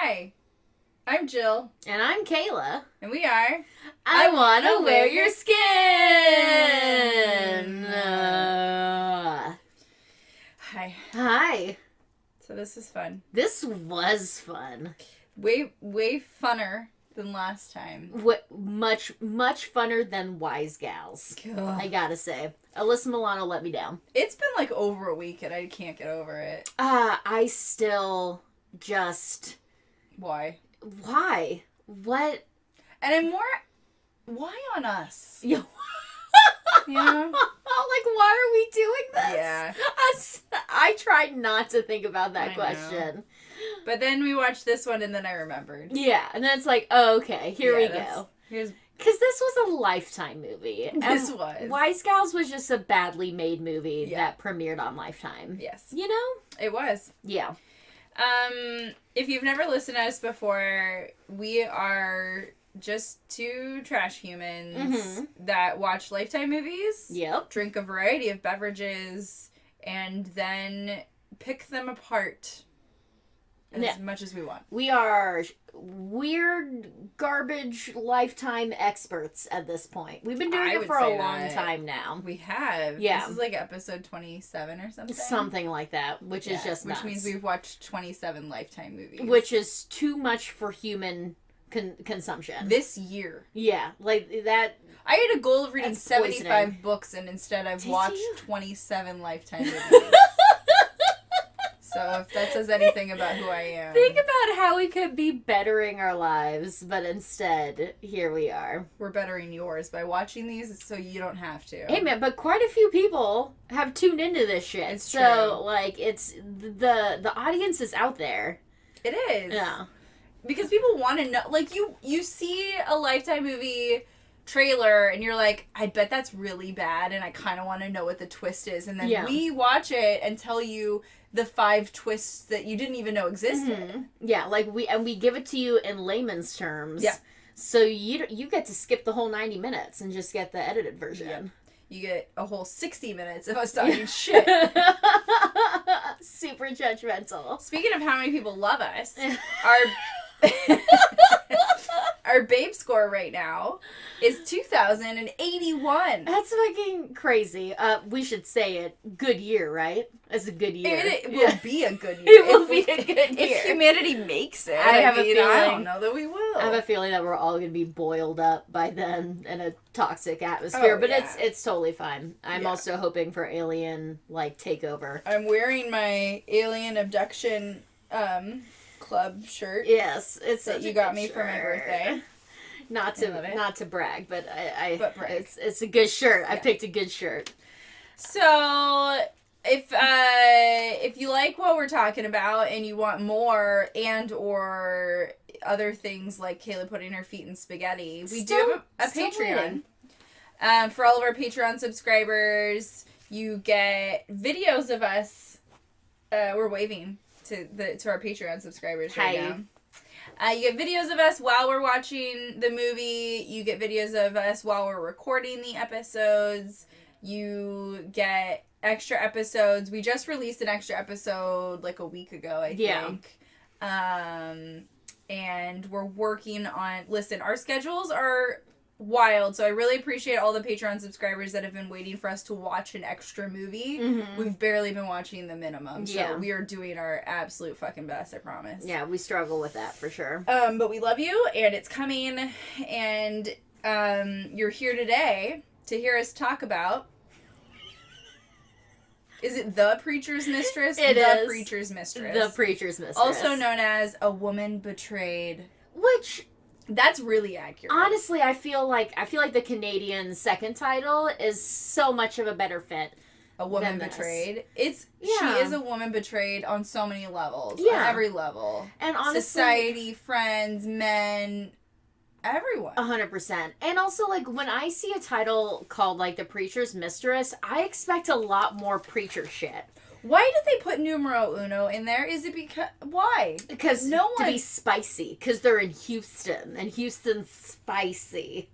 Hi, I'm Jill. And I'm Kayla. And we are... I Wanna Wear Your Skin! Hi. Hi. So this is fun. This was fun. Way funner than last time. Much funner than Wise Gals. Ugh. I gotta say. Alyssa Milano let me down. It's been like over a week and I can't get over it. I still just... Why? Why? What? And I'm more... Why on us? Yeah. Yeah. Like, why are we doing this? Yeah. I tried not to think about that I question. know. But then we watched this one and then I remembered. Yeah, and then it's like, oh, okay, here we go. Here's... Because this was a Lifetime movie. This was. Wise Gals was just a badly made movie that premiered on Lifetime. Yes. You know? It was. Yeah. If you've never listened to us before, we are just two trash humans that watch Lifetime movies, drink a variety of beverages, and then pick them apart as much as we want. We are weird, garbage Lifetime experts at this point. We've been doing it for a long time now. We have. Yeah. This is like episode 27 or something. Something like that, which is just nuts. Which means we've watched 27 Lifetime movies. Which is too much for human consumption. This year. Yeah, like that. I had a goal of reading 75 books, and instead I've watched 27 Lifetime movies. So if that says anything about who I am. Think about how we could be bettering our lives, but instead, here we are. We're bettering yours by watching these so you don't have to. Hey man, but quite a few people have tuned into this shit. It's so true. Like it's the audience is out there. It is. Yeah. Because people want to know, like, you see a Lifetime movie trailer and you're like, I bet that's really bad and I kind of want to know what the twist is. And then we watch it and tell you the 5 twists that you didn't even know existed. Yeah, like we give it to you in layman's terms. Yeah. So you get to skip the whole 90 minutes and just get the edited version. Yeah. You get a whole 60 minutes of us talking shit. Super judgmental. Speaking of how many people love us, our babe score right now is 2,081. That's fucking crazy. We should say it. Good year, right? It's a good year. It will be a good year. It will be a good year. If humanity makes it. I have a feeling. I don't know that we will. I have a feeling that we're all going to be boiled up by then in a toxic atmosphere. But it's totally fine. I'm also hoping for alien, like, takeover. I'm wearing my alien abduction club shirt. Yes, it's that you got me for my birthday. Not to brag, but brag. It's a good shirt. I picked a good shirt. So if you like what we're talking about and you want more and or other things like Kayla putting her feet in spaghetti, we do have a Patreon. For all of our Patreon subscribers, you get videos of us. We're waving to our Patreon subscribers right now. You get videos of us while we're watching the movie. You get videos of us while we're recording the episodes. You get extra episodes. We just released an extra episode like a week ago, I think. And we're working on... Listen, our schedules are wild, so I really appreciate all the Patreon subscribers that have been waiting for us to watch an extra movie. We've barely been watching the minimum, so we are doing our absolute fucking best, I promise. Yeah, we struggle with that for sure. But we love you, and it's coming, and you're here today to hear us talk about... Is it The Preacher's Mistress? The Preacher's Mistress. The Preacher's Mistress. Also known as A Woman Betrayed. Which... That's really accurate. Honestly, I feel like the Canadian second title is so much of a better fit. A Woman Betrayed. She is a woman betrayed on so many levels. On every level. And honestly, society, friends, men, everyone. 100%. And also, like, when I see a title called, like, The Preacher's Mistress, I expect a lot more preacher shit. Why did they put numero uno in there? Is it because... Why? Because to be spicy. Because they're in Houston. And Houston's spicy.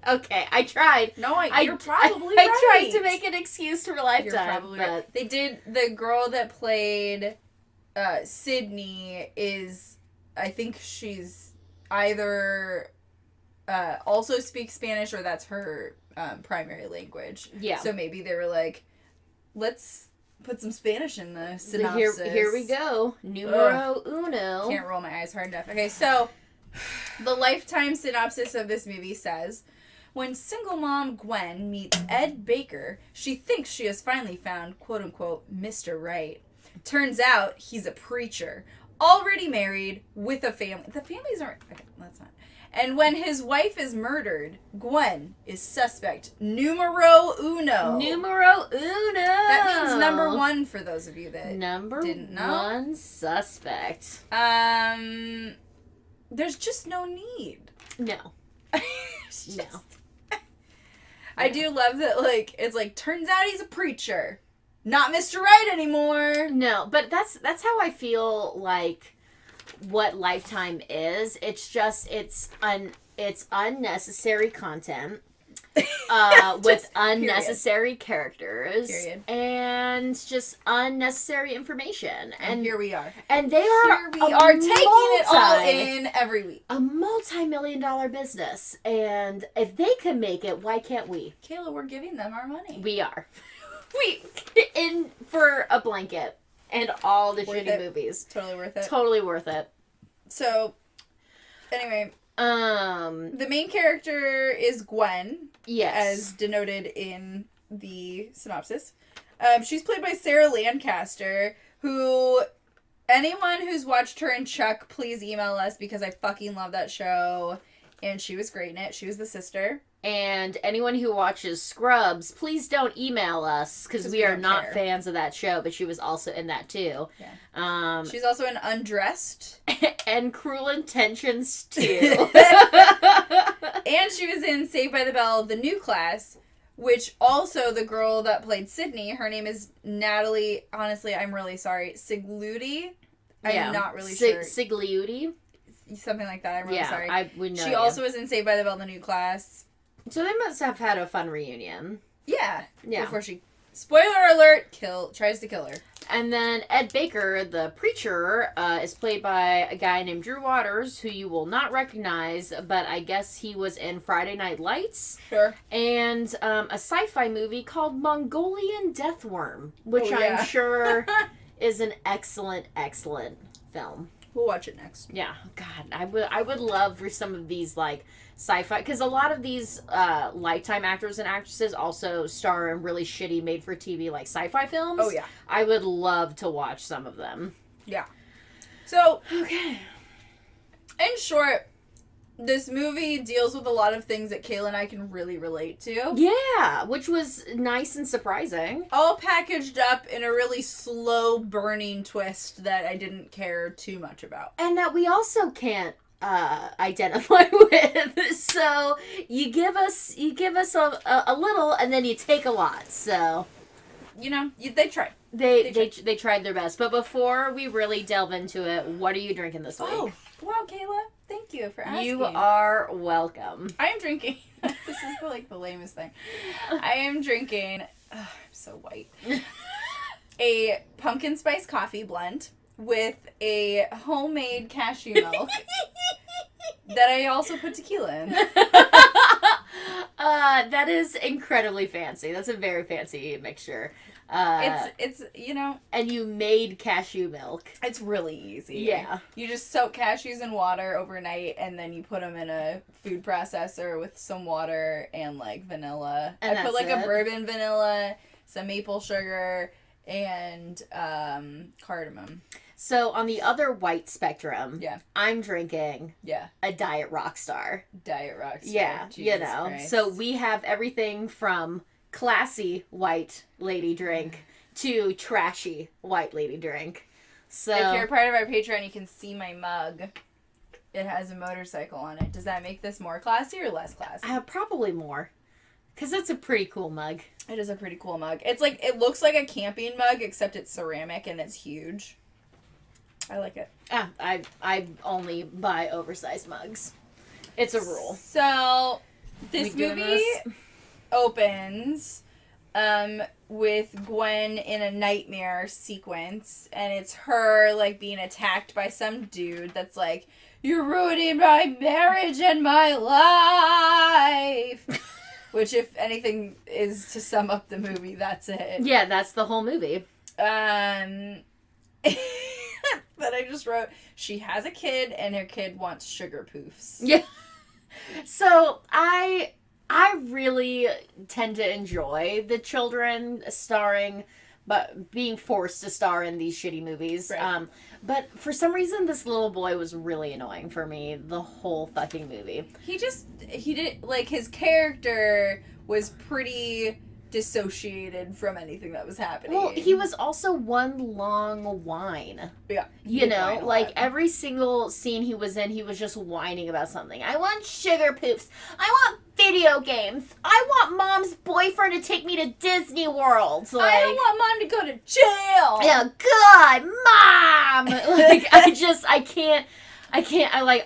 Okay, I tried. No, you're probably right. I tried to make an excuse for Lifetime. You're probably right. They did... The girl that played Sydney is, I think she's either also speaks Spanish or that's her primary language. Yeah. So maybe they were like, let's put some Spanish in the synopsis. Here we go. Numero uno. Can't roll my eyes hard enough. Okay, so the Lifetime synopsis of this movie says, when single mom Gwen meets Ed Baker, she thinks she has finally found, quote-unquote, Mr. Right. Turns out he's a preacher, already married, with a family. The families aren't... Okay, that's not... And when his wife is murdered, Gwen is suspect numero uno. Numero uno. That means number one for those of you that didn't know. Number one suspect. There's just no need. No. No. I do love that, like, it's like, turns out he's a preacher. Not Mr. Right anymore. No, but that's how I feel like what Lifetime is. It's just it's unnecessary content with unnecessary characters and just unnecessary information. And here we are. And they are taking it all in every week. A multi-million-dollar business. And if they can make it, why can't we? Kayla, we're giving them our money. We are. We in for a blanket. And all the shitty movies. Totally worth it. Totally worth it. So, anyway. The main character is Gwen. Yes. As denoted in the synopsis. She's played by Sarah Lancaster, who... Anyone who's watched her in Chuck, please email us because I fucking love that show. And she was great in it. She was the sister. And anyone who watches Scrubs, please don't email us because we are not fans of that show. But she was also in that too. Yeah. She's also in Undressed and Cruel Intentions too. And she was in Saved by the Bell, The New Class, which also the girl that played Sydney, her name is Natalie. Honestly, I'm really sorry, Sigliuti. I'm not really sure. Sigliuti. Something like that. I'm really sorry. I would know. She also was in Saved by the Bell, The New Class. So they must have had a fun reunion. Yeah. Yeah. Before she, spoiler alert, tries to kill her. And then Ed Baker, the preacher, is played by a guy named Drew Waters, who you will not recognize, but I guess he was in Friday Night Lights. Sure. And a sci-fi movie called Mongolian Deathworm, which I'm sure is an excellent, excellent film. We'll watch it next. Yeah. God, I would love for some of these, like, sci-fi, because a lot of these Lifetime actors and actresses also star in really shitty made-for-TV, like, sci-fi films. Oh, yeah. I would love to watch some of them. Yeah. So, okay. In short, this movie deals with a lot of things that Kayla and I can really relate to. Yeah, which was nice and surprising. All packaged up in a really slow burning twist that I didn't care too much about. And that we also can't identify with. So you give us a little and then you take a lot. So you know, they tried. They tried their best. But before we really delve into it, what are you drinking this week? Oh, wow, Kayla. Thank you for asking. You are welcome. I am drinking. This is the lamest thing. I am drinking. I'm so white. A pumpkin spice coffee blend with a homemade cashew milk that I also put tequila in. That is incredibly fancy. That's a very fancy mixture. It's you know, and you made cashew milk. It's really easy. Yeah. You just soak cashews in water overnight and then you put them in a food processor with some water and like vanilla. And I put like a bourbon vanilla, some maple sugar, and cardamom. So on the other white spectrum, I'm drinking a Diet Rockstar. Diet Rockstar. Yeah, Jesus you know. Christ. So we have everything from classy white lady drink to trashy white lady drink. So if you're part of our Patreon, you can see my mug. It has a motorcycle on it. Does that make this more classy or less classy? Probably more. Because it's a pretty cool mug. It is a pretty cool mug. It's like, it looks like a camping mug, except it's ceramic and it's huge. I like it. I only buy oversized mugs. It's a rule. So, this movie opens with Gwen in a nightmare sequence, and it's her, like, being attacked by some dude that's like, "You're ruining my marriage and my life." Which, if anything is to sum up the movie, that's it. Yeah, that's the whole movie. But I just wrote, she has a kid, and her kid wants sugar poofs. Yeah. So, I really tend to enjoy the children starring, but being forced to star in these shitty movies. Right. But for some reason, this little boy was really annoying for me the whole fucking movie. He did, like, his character was pretty dissociated from anything that was happening. Well, he was also one long whine. Yeah. You know, like every single scene he was in, he was just whining about something. I want sugar poops. I want video games. I want mom's boyfriend to take me to Disney World. Like, I don't want mom to go to jail. Yeah, God, mom! Like,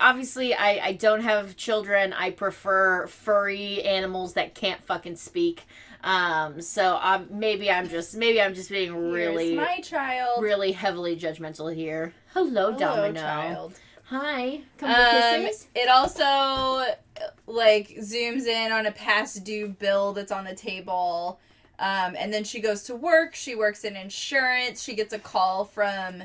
obviously, I don't have children. I prefer furry animals that can't fucking speak. So maybe I'm just being really, here's my child, really heavily judgmental here. Hello, Domino. Child. Hi. Come with kisses. It also, like, zooms in on a past due bill that's on the table. And then she goes to work. She works in insurance. She gets a call from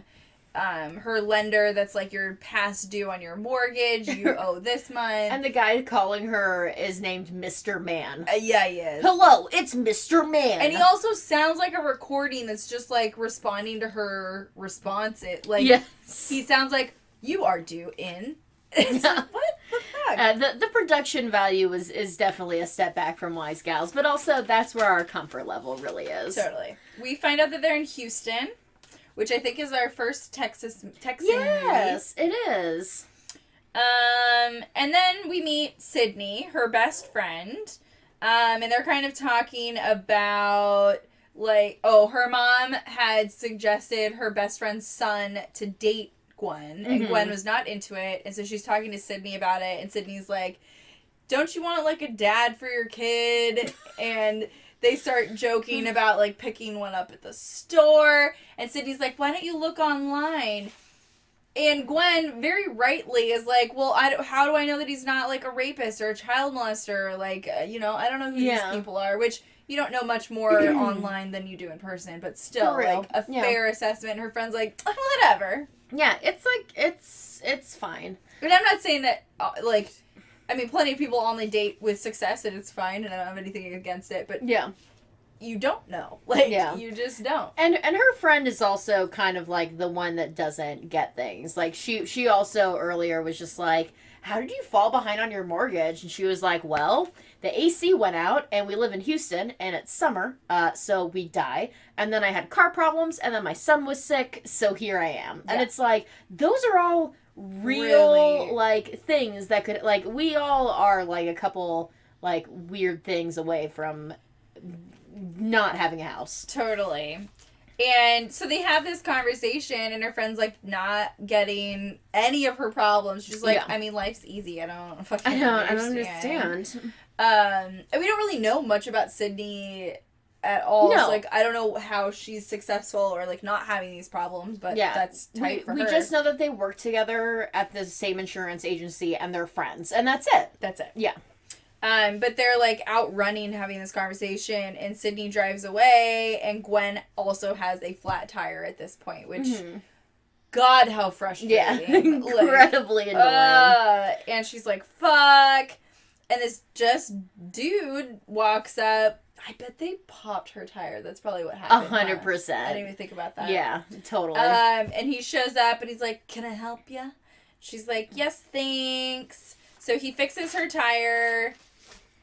her lender that's like, you're past due on your mortgage. You owe this month. And the guy calling her is named Mr. Man. Yeah, he is. Hello, it's Mr. Man. And he also sounds like a recording that's just, like, responding to her response. Like, yes. He sounds like, you are due in. It's like, what the fuck? The production value is definitely a step back from Wise Gals, but also that's where our comfort level really is. Totally. We find out that they're in Houston, which I think is our first Texan yes, movie. It is. And then we meet Sydney, her best friend, and they're kind of talking about, like, her mom had suggested her best friend's son to date Gwen, and Gwen was not into it, and so she's talking to Sydney about it, and Sydney's like, don't you want, like, a dad for your kid? And they start joking about, like, picking one up at the store, and Sydney's like, why don't you look online? And Gwen, very rightly, is like, well, how do I know that he's not, like, a rapist or a child molester? Like, I don't know who these people are, which you don't know much more online than you do in person, but still, like, a fair assessment. And her friend's like, whatever. Yeah, it's like, it's fine. And I'm not saying that, like, I mean, plenty of people only date with success, and it's fine, and I don't have anything against it, but yeah, you don't know. Like, you just don't. And her friend is also kind of, like, the one that doesn't get things. Like, she also earlier was just like, how did you fall behind on your mortgage? And she was like, well, the AC went out, and we live in Houston, and it's summer, so we die. And then I had car problems, and then my son was sick, so here I am. Yeah. And it's like, those are all real, like, things that could, like, we all are, like, a couple, like, weird things away from not having a house. Totally. And so they have this conversation, and her friend's, like, not getting any of her problems. She's like, I mean, life's easy. I don't fucking understand. And we don't really know much about Sydney at all. No. So, like, I don't know how she's successful or, like, not having these problems, but that's tight for her. We just know that they work together at the same insurance agency, and they're friends, and that's it. That's it. Yeah. But they're, like, out running, having this conversation, and Sydney drives away, and Gwen also has a flat tire at this point, which, God, how frustrating. Yeah, incredibly annoying. And she's like, fuck, and this dude walks up. I bet they popped her tire. That's probably what happened. 100%. I didn't even think about that. Yeah, totally. And he shows up, and he's like, can I help you? She's like, yes, thanks. So he fixes her tire,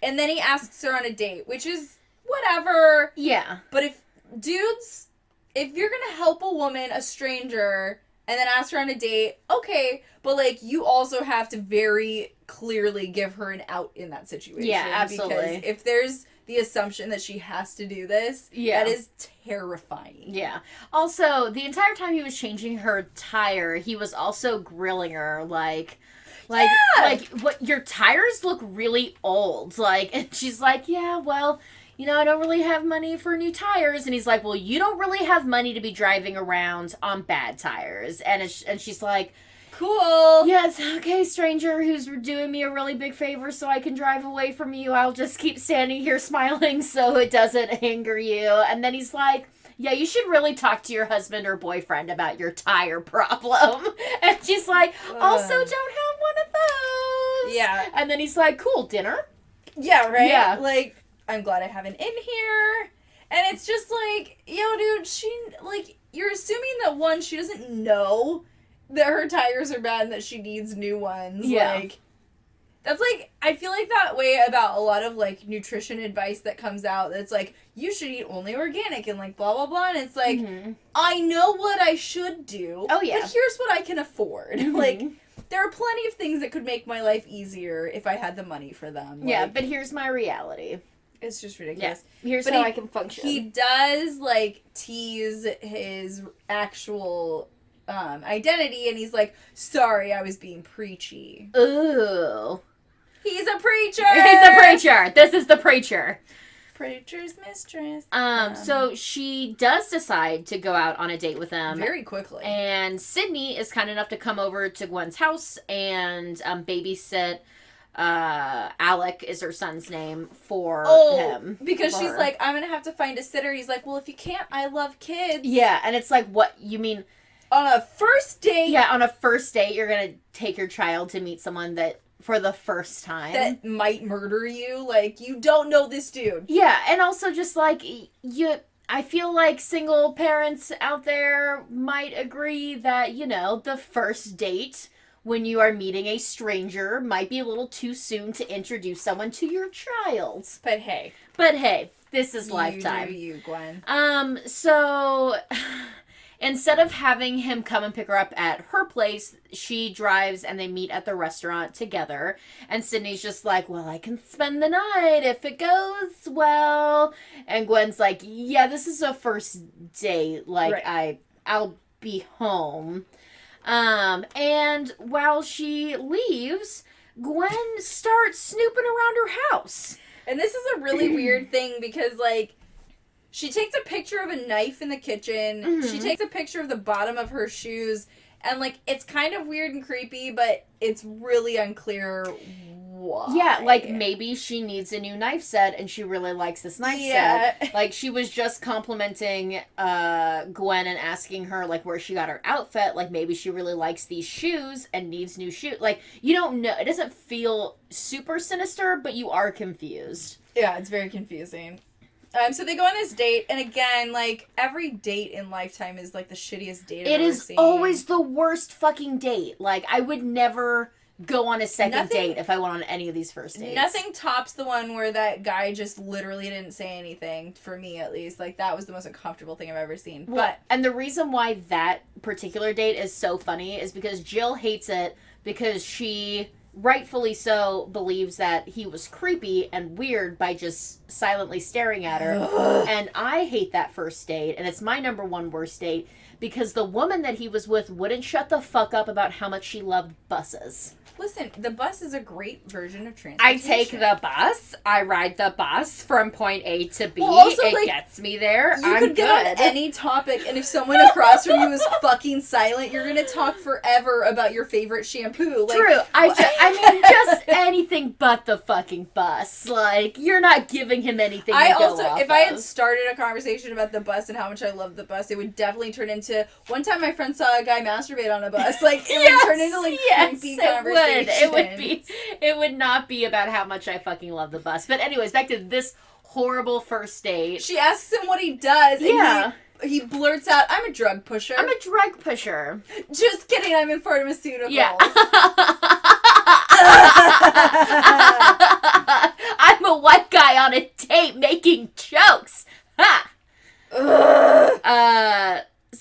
and then he asks her on a date, which is whatever. Yeah. But if you're going to help a woman, a stranger, and then ask her on a date, okay, but, like, you also have to very clearly give her an out in that situation. Yeah, absolutely. Because if there's the assumption that she has to do this, that is terrifying. Yeah. Also, the entire time he was changing her tire, he was also grilling her, like, what, your tires look really old. Like, and she's like, yeah, well, I don't really have money for new tires. And he's like, well, you don't really have money to be driving around on bad tires. And she's like, cool. yes, okay, stranger who's doing me a really big favor so I can drive away from you. I'll just keep standing here smiling so it doesn't anger you. And then he's like, yeah, you should really talk to your husband or boyfriend about your tire problem. And she's like, also don't have one of those. Yeah. And then he's like, cool, dinner? Yeah, right? Yeah. Like, I'm glad I have an in here. And it's just like, yo, dude, you're assuming that, one, she doesn't know that her tires are bad and that she needs new ones. Yeah. Like, that's like, I feel like that way about a lot of, like, nutrition advice that comes out that's like, you should eat only organic and, like, blah, blah, blah. And it's like, I know what I should do. Oh, yeah. But here's what I can afford. Like, there are plenty of things that could make my life easier if I had the money for them. Yeah, Like, but here's my reality. it's just ridiculous. Yeah. Here's But how I can function. He does, like, tease his actual identity, and he's like, sorry, I was being preachy. Ooh. He's a preacher! He's the preacher. This is the preacher. Preacher's mistress. So she does decide to go out on a date with him. Very quickly. And Sydney is kind enough to come over to Gwen's house and babysit. Alec is her son's name for him. Because for she's her. like, I'm gonna have to find a sitter. He's like, well, if you can't, I love kids. Yeah, and it's like, what, you mean... On a first date. Yeah, on a first date, you're gonna take your child to meet someone that, for the first time... That might murder you. Like, you don't know this dude. Yeah, and also just, like, I feel like single parents out there might agree that, the first date when you are meeting a stranger might be a little too soon to introduce someone to your child. But hey. This is Lifetime. You do you, Gwen. So... Instead of having him come and pick her up at her place, she drives and they meet at the restaurant together. And Sydney's just like, well, I can spend the night if it goes well. And Gwen's like, yeah, this is a first date. Like, right. I'll be home. And while she leaves, Gwen starts snooping around her house. And this is a really weird thing because, like, she takes a picture of a knife in the kitchen. Mm-hmm. She takes a picture of the bottom of her shoes. And, like, it's kind of weird and creepy, but it's really unclear why. Yeah, like, maybe she needs a new knife set and she really likes this knife set. Like, she was just complimenting Gwen and asking her, like, where she got her outfit. Like, maybe she really likes these shoes and needs new shoes. Like, you don't know. It doesn't feel super sinister, but you are confused. Yeah, it's very confusing. So they go on this date, and again, like, every date in Lifetime is, like, the shittiest date I've ever seen. It is always the worst fucking date. Like, I would never go on a second date if I went on any of these first dates. Nothing tops the one where that guy just literally didn't say anything, for me at least. Like, that was the most uncomfortable thing I've ever seen. Well, and the reason why that particular date is so funny is because Jill hates it because she... rightfully so, believes that he was creepy and weird by just silently staring at her. And I hate that first date, and it's my number one worst date, because the woman that he was with wouldn't shut the fuck up about how much she loved buses. Listen, the bus is a great version of transportation. I take the bus. I ride the bus from point A to B. Well, also, it like, gets me there. You could get on any topic, and if someone across from you is fucking silent, you're gonna talk forever about your favorite shampoo. Like, true. I mean, just anything but the fucking bus. Like, you're not giving him anything to go off if I had started a conversation about the bus and how much I love the bus, it would definitely turn into, one time my friend saw a guy masturbate on a bus. Like, it would turn into, like, creepy conversation. It would not be about how much I fucking love the bus. But anyways, back to this horrible first date. She asks him what he does. And he blurts out, I'm a drug pusher. I'm a drug pusher. Just kidding, I'm in pharmaceuticals. Yeah. I'm a white guy on a date making jokes. Ha!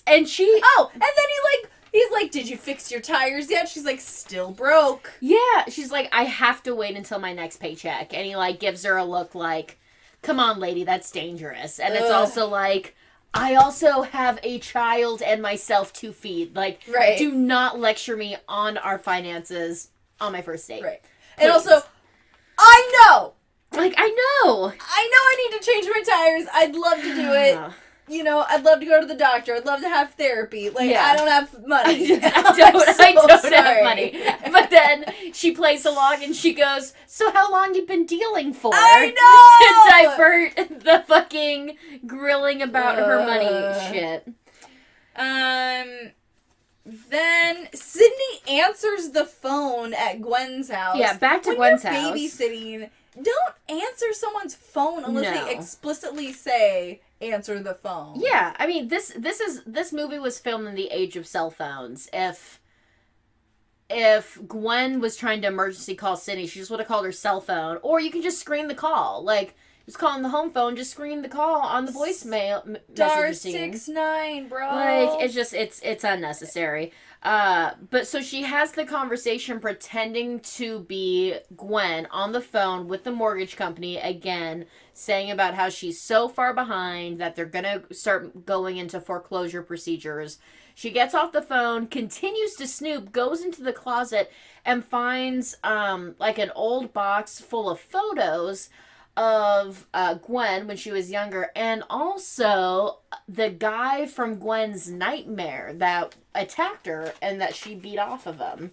And she... Oh, and then he's like, did you fix your tires yet? She's like, still broke. Yeah, she's like, I have to wait until my next paycheck. And he, like, gives her a look like, come on, lady, that's dangerous. And it's also like, I also have a child and myself to feed. Like, do not lecture me on our finances on my first date. Right. Please. And also, I know Like, I know I need to change my tires. I'd love to do it. You know, I'd love to go to the doctor. I'd love to have therapy. Like, yeah. I don't have money. I don't have money. But then she plays along and she goes, so how long you been dealing for? I know! To divert the fucking grilling about her money shit. Then Sydney answers the phone at Gwen's house. Yeah, back to Gwen's house. Babysitting. Don't answer someone's phone unless they explicitly say answer the phone. Yeah, I mean this movie was filmed in the age of cell phones. If Gwen was trying to emergency call Sydney, she just would have called her cell phone, or you can just screen the call. Like, just calling the home phone, just screen the call on the voicemail *69, bro. Like, it's unnecessary. But so she has the conversation pretending to be Gwen on the phone with the mortgage company again, saying about how she's so far behind that they're gonna start going into foreclosure procedures. She gets off the phone, continues to snoop, goes into the closet, and finds like an old box full of photos of Gwen when she was younger, and also the guy from Gwen's nightmare that attacked her and that she beat off of him.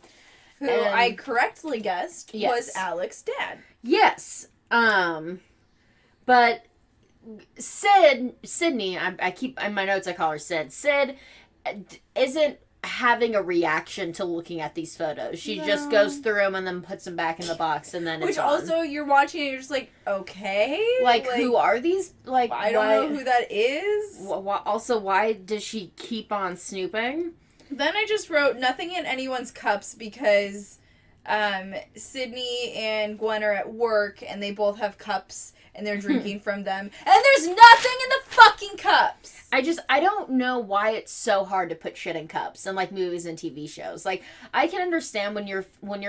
Who I correctly guessed was Alex's dad. Yes. But Sydney, I keep, in my notes I call her Sid. Sid isn't having a reaction to looking at these photos. She just goes through them and then puts them back in the box, and then it's on. Also, you're watching it, you're just like, okay? Like who are these? Like, I don't know who that is. Also, why does she keep on snooping? Then I just wrote nothing in anyone's cups because Sydney and Gwen are at work and they both have cups and they're drinking from them. And there's nothing in the fucking cups! I don't know why it's so hard to put shit in cups in, like, movies and TV shows. Like, I can understand when you're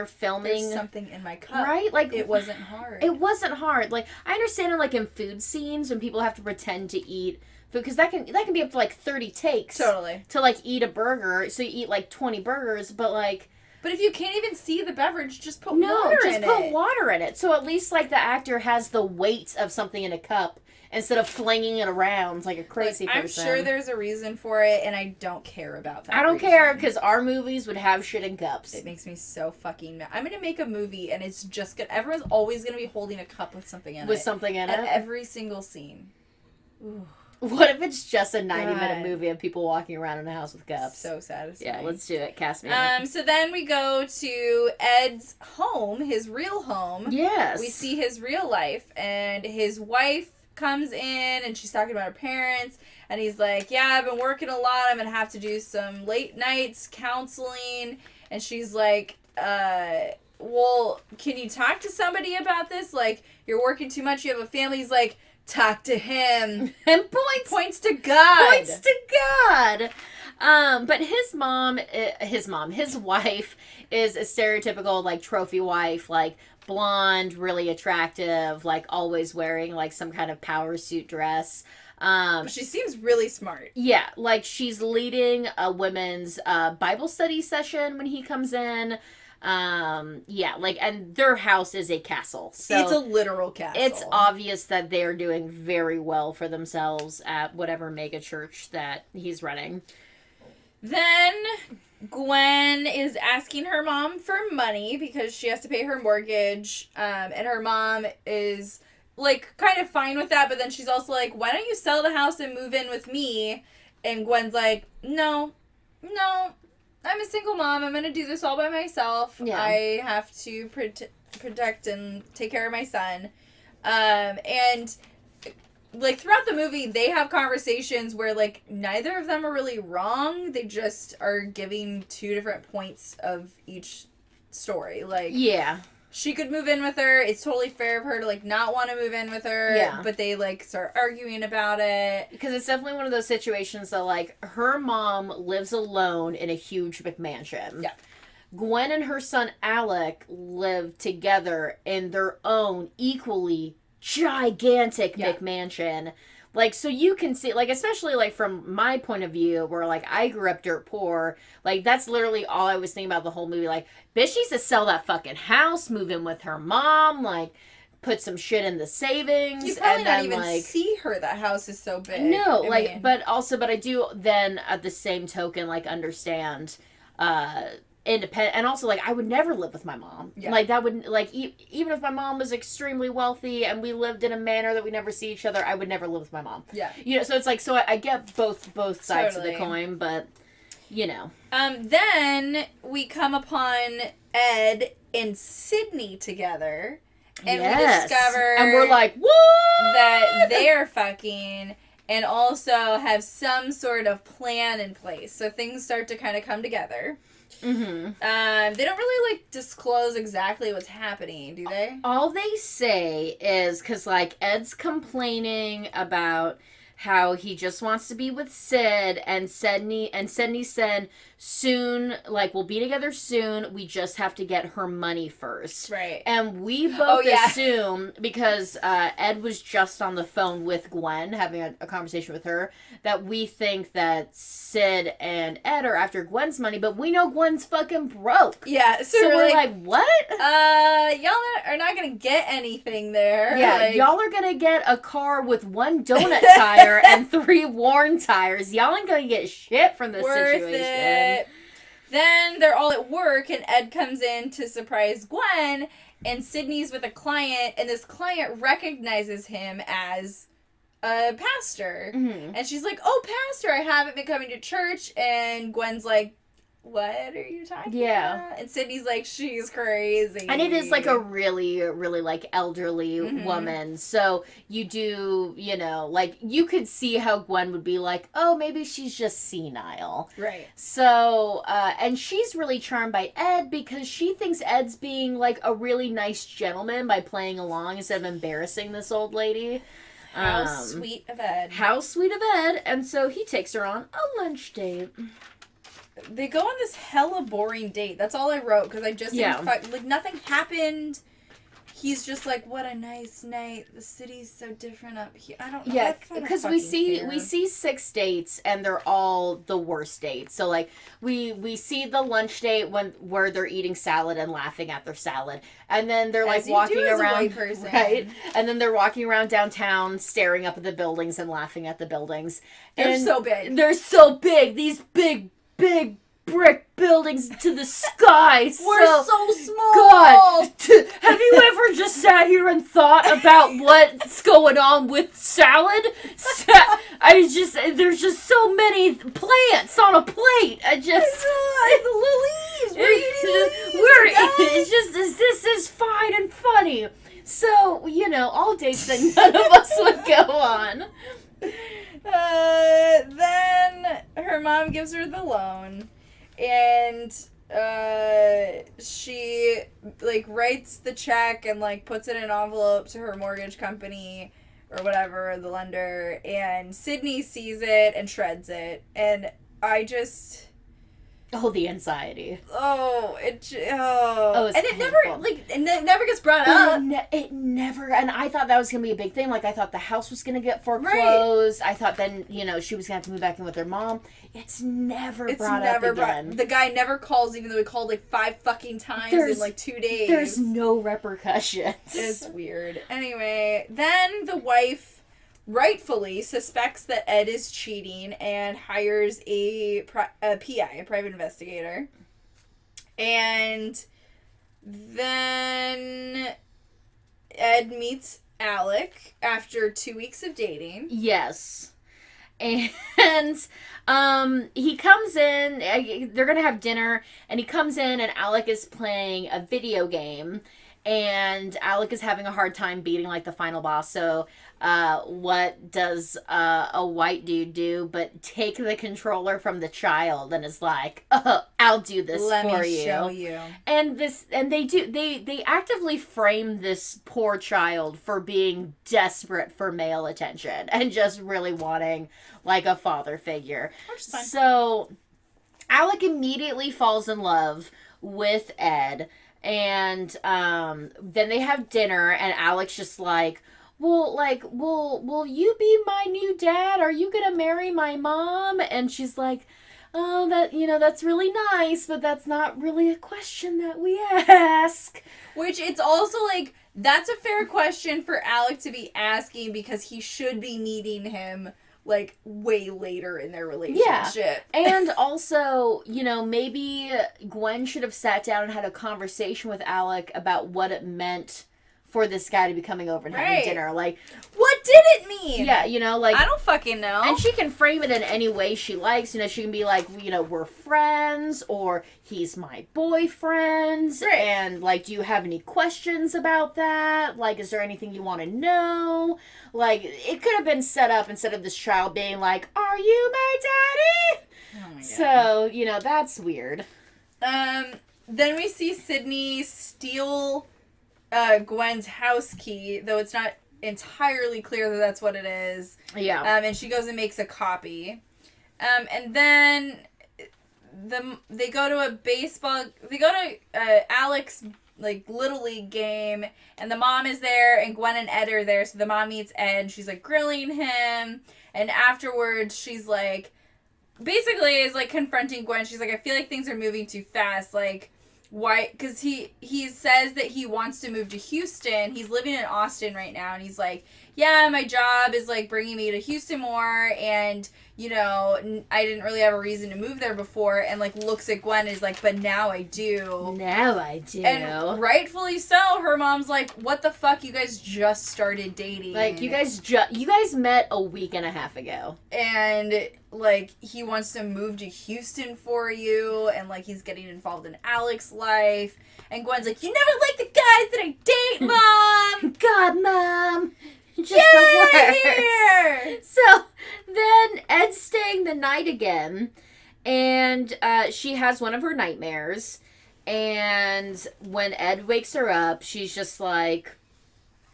filming... There's something in my cup. Right? Like, it wasn't hard. It wasn't hard. Like, I understand in, like, in food scenes when people have to pretend to eat food, because that can be up to, like, 30 takes. Totally. To, like, eat a burger. So you eat, like, 20 burgers, but, like... But if you can't even see the beverage, just put water in it. No, just put water in it. So at least, like, the actor has the weight of something in a cup instead of flinging it around like a crazy person. I'm sure there's a reason for it, and I don't care about that. I don't care, because our movies would have shit in cups. It makes me so fucking mad. I'm going to make a movie, and it's just going to... Everyone's always going to be holding a cup with something in it. With something in it? At every single scene. Ooh. What if it's just a 90-minute movie of people walking around in a house with cups? So satisfying. Yeah, let's do it. Cast me. So then we go to Ed's home, his real home. Yes. We see his real life, and his wife comes in, and she's talking about her parents, and he's like, yeah, I've been working a lot. I'm going to have to do some late nights counseling. And she's like, well, can you talk to somebody about this? Like, you're working too much. You have a family. He's like, talk to him. And points to God. Points to God. But his wife is a stereotypical, like, trophy wife, like, blonde, really attractive, like, always wearing, like, some kind of power suit dress. She seems really smart. Yeah, like, she's leading a women's Bible study session when he comes in. Yeah, like, and their house is a castle. So it's a literal castle. It's obvious that they're doing very well for themselves at whatever mega church that he's running. Then Gwen is asking her mom for money because she has to pay her mortgage, and her mom is, like, kind of fine with that, but then she's also like, why don't you sell the house and move in with me? And Gwen's like, no, I'm a single mom. I'm going to do this all by myself. Yeah. I have to protect and take care of my son. And, like, throughout the movie, they have conversations where, like, neither of them are really wrong. They just are giving two different points of each story. Like, yeah. She could move in with her. It's totally fair of her to, like, not want to move in with her. Yeah. But they, like, start arguing about it. Because it's definitely one of those situations that, like, her mom lives alone in a huge McMansion. Yeah. Gwen and her son Alec live together in their own equally gigantic McMansion. Like, so you can see, like, especially, like, from my point of view, where, like, I grew up dirt poor, like, that's literally all I was thinking about the whole movie. Like, bitch needs to sell that fucking house, move in with her mom, like, put some shit in the savings. You probably and not then, even like, see her. That house is so big. no, I like, mean, but I do then at the same token, like, understand, independent, and also, like, I would never live with my mom. Yeah. Like, that would, like, even if my mom was extremely wealthy and we lived in a manner that we never see each other, I would never live with my mom. Yeah. You know, so it's like, so I get both sides of the Totally. coin, but, you know. Then we come upon Ed and Sydney together. And we discover... And we're like, what? That they're fucking... And also have some sort of plan in place. So things start to kind of come together. Mm-hmm. They don't really, like, disclose exactly what's happening, do they? All they say is, because, like, Ed's complaining about how he just wants to be with Sid, and Sydney said, soon, like, we'll be together soon, we just have to get her money first. Right. And we both assume, because Ed was just on the phone with Gwen, having a conversation with her, that we think that Sid and Ed are after Gwen's money, but we know Gwen's fucking broke. Yeah, so we're like, what? Y'all are not gonna get anything there. Yeah, like... y'all are gonna get a car with 1 donut tire and 3 worn tires. Y'all ain't gonna get shit from this situation. It. Then they're all at work, and Ed comes in to surprise Gwen, and Sydney's with a client, and this client recognizes him as a pastor. Mm-hmm. And she's like, oh, pastor, I haven't been coming to church. And Gwen's like, what are you talking about? And Sydney's like, she's crazy. And it is, like, a really, really, like, elderly woman. So you do, you know, like, you could see how Gwen would be like, oh, maybe she's just senile. Right. So, and she's really charmed by Ed because she thinks Ed's being, like, a really nice gentleman by playing along instead of embarrassing this old lady. How sweet of Ed. How sweet of Ed. And so he takes her on a lunch date. They go on this hella boring date. That's all I wrote, because I just didn't like, nothing happened. He's just like, what a nice night. The city's so different up here. I don't know. Yeah, because we see 6 dates, and they're all the worst dates. So, like, we see the lunch date where they're eating salad and laughing at their salad, and then they're like walking around, a white person. right? And then they're walking around downtown, staring up at the buildings and laughing at the buildings. They're so big. They're so big. These big brick buildings to the sky. We're so small. God, have you ever just sat here and thought about what's going on with salad? There's just so many plants on a plate. The leaves. We're eating leaves. This is fine and funny. So, you know, all dates that none of us would go on. Then her mom gives her the loan. And she, like, writes the check and, like, puts it in an envelope to her mortgage company or whatever, the lender. And Sydney sees it and shreds it. And I just... Oh, the anxiety. It's and it painful. never gets brought up. It never, and I thought that was going to be a big thing. Like, I thought the house was going to get foreclosed. Right. I thought then, you know, she was going to have to move back in with her mom. It's never brought up again. The guy never calls, even though he called, like, 5 fucking times in, like, 2 days. There's no repercussions. It's weird. Anyway, then the wife rightfully suspects that Ed is cheating and hires a PI, a private investigator. And then Ed meets Alec after 2 weeks of dating. Yes. And he comes in, they're going to have dinner, and he comes in and Alec is playing a video game. And Alec is having a hard time beating, like, the final boss. So, what does a white dude do but take the controller from the child and is like, oh, I'll do this for you. Let me show you. And they actively frame this poor child for being desperate for male attention and just really wanting, like, a father figure. Which is fine. So, Alec immediately falls in love with Ed. And then they have dinner, and Alec's just like, will you be my new dad? Are you gonna marry my mom? And she's like, oh, that's really nice, but that's not really a question that we ask. Which it's also like, that's a fair question for Alec to be asking because he should be meeting him like way later in their relationship. Yeah. And also, maybe Gwen should have sat down and had a conversation with Alec about what it meant for this guy to be coming over and having dinner. Like, what did it mean? Yeah, like... I don't fucking know. And she can frame it in any way she likes. She can be like, we're friends, or he's my boyfriend. Right. And, like, do you have any questions about that? Like, is there anything you want to know? Like, it could have been set up instead of this child being like, are you my daddy? Oh my God. So, that's weird. Then we see Sydney steal Gwen's house key, though it's not entirely clear that that's what it is. Yeah. And she goes and makes a copy. And then they go to Alec's like Little League game, and the mom is there, and Gwen and Ed are there, so the mom meets Ed, and she's like grilling him, and afterwards she's like, basically is like confronting Gwen. She's like, I feel like things are moving too fast, like, why? Because he says that he wants to move to Houston. He's living in Austin right now, and he's like, yeah, my job is like bringing me to Houston more, and I didn't really have a reason to move there before, and like looks at Gwen and is like, but now I do. Now I do. And rightfully so. Her mom's like, what the fuck? You guys just started dating. Like, you guys met a week and a half ago. And like, he wants to move to Houston for you, and like, he's getting involved in Alec's life. And Gwen's like, you never liked the guys that I date, Mom! God, Mom! Just Get here! So, then Ed's staying the night again, and she has one of her nightmares, and when Ed wakes her up, she's just like,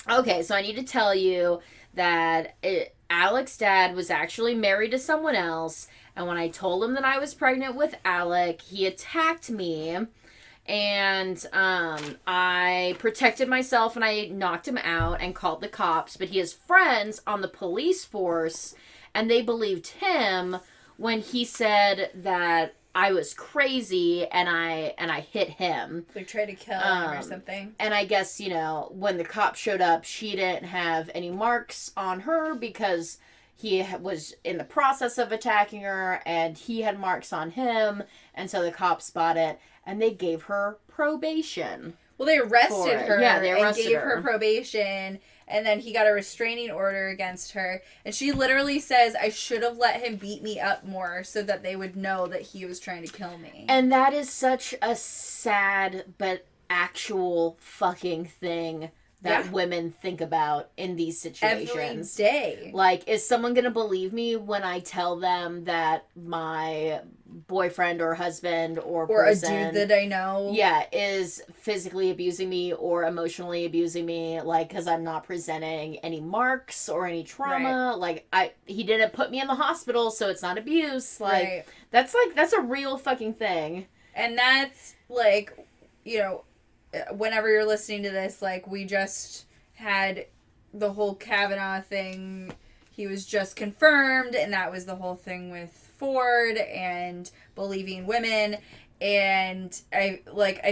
okay, so I need to tell you that Alec's dad was actually married to someone else, and when I told him that I was pregnant with Alec, he attacked me, and I protected myself, and I knocked him out and called the cops, but he has friends on the police force, and they believed him when he said that I was crazy and I hit him. Like, tried to kill him or something. And I guess, when the cops showed up, she didn't have any marks on her because he was in the process of attacking her, and he had marks on him, and so the cops spot it, and they gave her probation. Well, they arrested her. Yeah, they arrested and gave her probation, and then he got a restraining order against her. And she literally says, I should have let him beat me up more so that they would know that he was trying to kill me. And that is such a sad but actual fucking thing that women think about in these situations. Every day. Like, is someone going to believe me when I tell them that my boyfriend or husband or person... Or a dude that I know. Yeah, is physically abusing me or emotionally abusing me, like, because I'm not presenting any marks or any trauma. Right. Like, he didn't put me in the hospital, so it's not abuse. Like, that's a real fucking thing. And that's, like, whenever you're listening to this, like, we just had the whole Kavanaugh thing. He was just confirmed, and that was the whole thing with Ford and believing women. And I